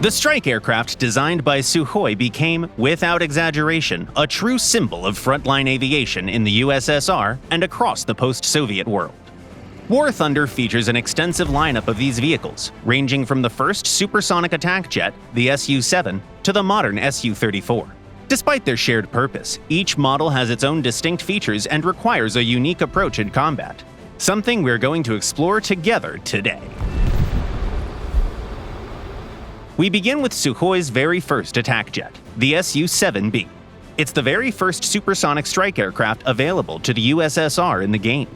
The strike aircraft designed by Sukhoi became, without exaggeration, a true symbol of frontline aviation in the USSR and across the post-Soviet world. War Thunder features an extensive lineup of these vehicles, ranging from the first supersonic attack jet, the Su-7, to the modern Su-34. Despite their shared purpose, each model has its own distinct features and requires a unique approach in combat, something we're going to explore together today. We begin with Sukhoi's very first attack jet, the Su-7B. It's the very first supersonic strike aircraft available to the USSR in the game.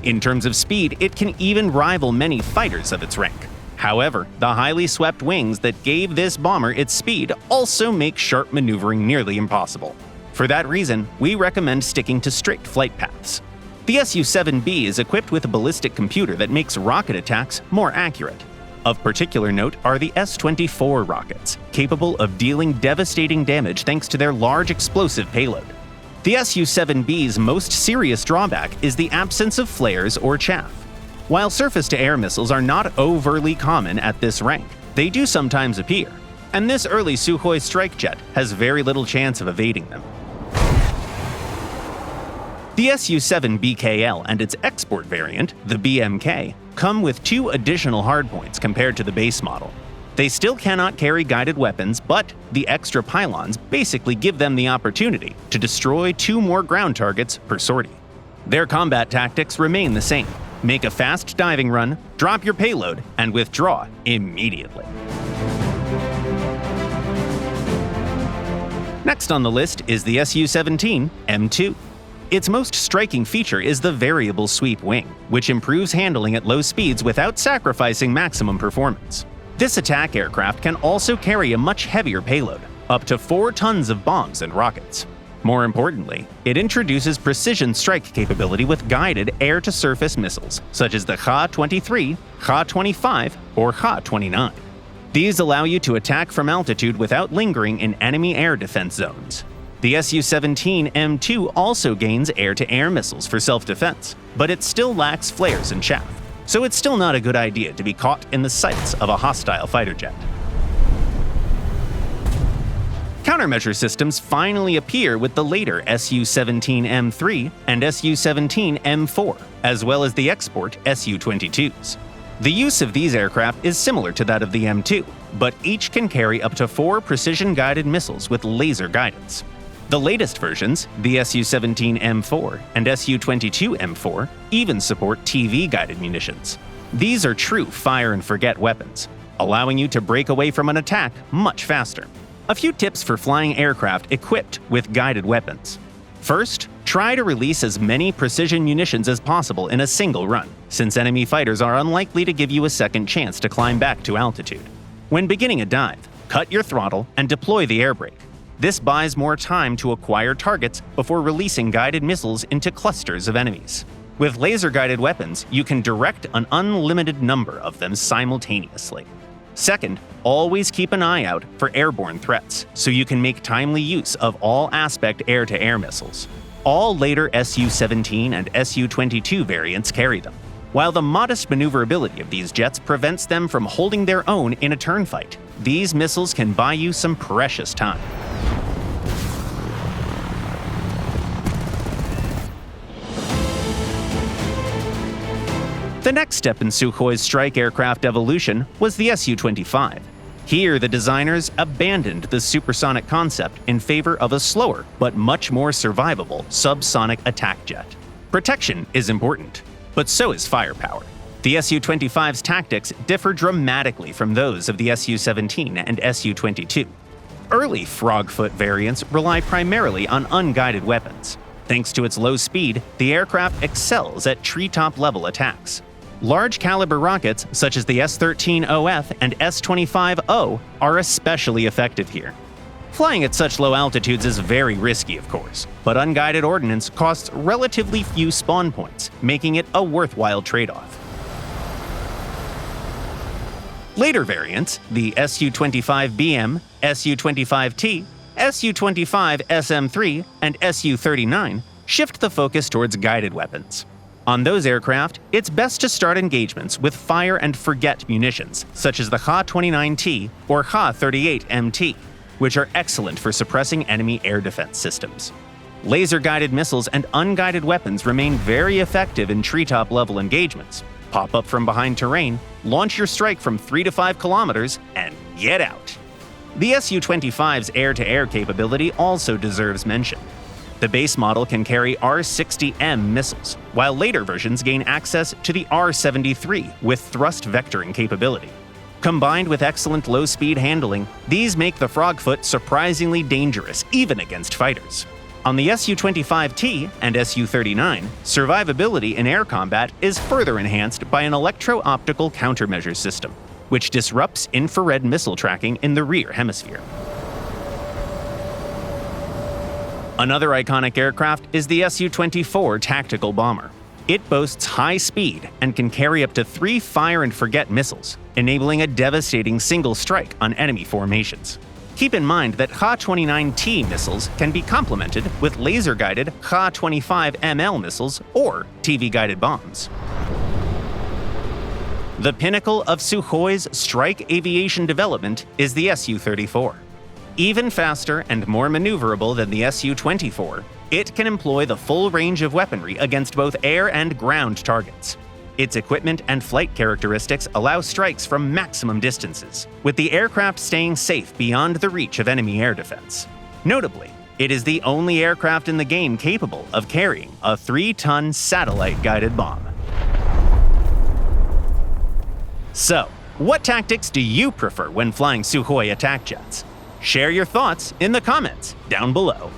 In terms of speed, it can even rival many fighters of its rank. However, the highly swept wings that gave this bomber its speed also make sharp maneuvering nearly impossible. For that reason, we recommend sticking to straight flight paths. The Su-7B is equipped with a ballistic computer that makes rocket attacks more accurate. Of particular note are the S-24 rockets, capable of dealing devastating damage thanks to their large explosive payload. The Su-7B's most serious drawback is the absence of flares or chaff. While surface-to-air missiles are not overly common at this rank, they do sometimes appear, and this early Sukhoi strike jet has very little chance of evading them. The Su-7BKL and its export variant, the BMK, come with 2 additional hardpoints compared to the base model. They still cannot carry guided weapons, but the extra pylons basically give them the opportunity to destroy 2 more ground targets per sortie. Their combat tactics remain the same. Make a fast diving run, drop your payload, and withdraw immediately. Next on the list is the Su-17 M2. Its most striking feature is the variable sweep wing, which improves handling at low speeds without sacrificing maximum performance. This attack aircraft can also carry a much heavier payload, up to 4 tons of bombs and rockets. More importantly, it introduces precision strike capability with guided air-to-surface missiles, such as the Kha-23, Kha-25, or Kha-29. These allow you to attack from altitude without lingering in enemy air defense zones. The Su-17 M2 also gains air-to-air missiles for self-defense, but it still lacks flares and chaff, so it's still not a good idea to be caught in the sights of a hostile fighter jet. Countermeasure systems finally appear with the later Su-17 M3 and Su-17 M4, as well as the export Su-22s. The use of these aircraft is similar to that of the M2, but each can carry up to 4 precision-guided missiles with laser guidance. The latest versions, the Su-17 M4 and Su-22 M4, even support TV-guided munitions. These are true fire-and-forget weapons, allowing you to break away from an attack much faster. A few tips for flying aircraft equipped with guided weapons. First, try to release as many precision munitions as possible in a single run, since enemy fighters are unlikely to give you a second chance to climb back to altitude. When beginning a dive, cut your throttle and deploy the air brake. This buys more time to acquire targets before releasing guided missiles into clusters of enemies. With laser-guided weapons, you can direct an unlimited number of them simultaneously. Second, always keep an eye out for airborne threats, so you can make timely use of all-aspect air-to-air missiles. All later Su-17 and Su-22 variants carry them, while the modest maneuverability of these jets prevents them from holding their own in a turn fight. These missiles can buy you some precious time. The next step in Sukhoi's strike aircraft evolution was the Su-25. Here, the designers abandoned the supersonic concept in favor of a slower but much more survivable subsonic attack jet. Protection is important, but so is firepower. The Su-25's tactics differ dramatically from those of the Su-17 and Su-22. Early Frogfoot variants rely primarily on unguided weapons. Thanks to its low speed, the aircraft excels at treetop-level attacks. Large-caliber rockets, such as the S-13OF and S-25O, are especially effective here. Flying at such low altitudes is very risky, of course, but unguided ordnance costs relatively few spawn points, making it a worthwhile trade-off. Later variants, the Su-25BM, Su-25T, Su-25 SM3, and Su-39, shift the focus towards guided weapons. On those aircraft, it's best to start engagements with fire-and-forget munitions, such as the Ha-29T or Ha-38MT, which are excellent for suppressing enemy air defense systems. Laser-guided missiles and unguided weapons remain very effective in treetop-level engagements. Pop up from behind terrain, launch your strike from 3 to 5 kilometers, and get out. The Su-25's air-to-air capability also deserves mention. The base model can carry R-60M missiles, while later versions gain access to the R-73 with thrust vectoring capability. Combined with excellent low-speed handling, these make the Frogfoot surprisingly dangerous even against fighters. On the Su-25T and Su-39, survivability in air combat is further enhanced by an electro-optical countermeasure system, which disrupts infrared missile tracking in the rear hemisphere. Another iconic aircraft is the Su-24 tactical bomber. It boasts high speed and can carry up to 3 fire-and-forget missiles, enabling a devastating single strike on enemy formations. Keep in mind that Ha-29T missiles can be complemented with laser-guided Ha-25ML missiles or TV-guided bombs. The pinnacle of Sukhoi's strike aviation development is the Su-34. Even faster and more maneuverable than the Su-24, it can employ the full range of weaponry against both air and ground targets. Its equipment and flight characteristics allow strikes from maximum distances, with the aircraft staying safe beyond the reach of enemy air defense. Notably, it is the only aircraft in the game capable of carrying a 3-ton satellite-guided bomb. So, what tactics do you prefer when flying Sukhoi attack jets? Share your thoughts in the comments down below.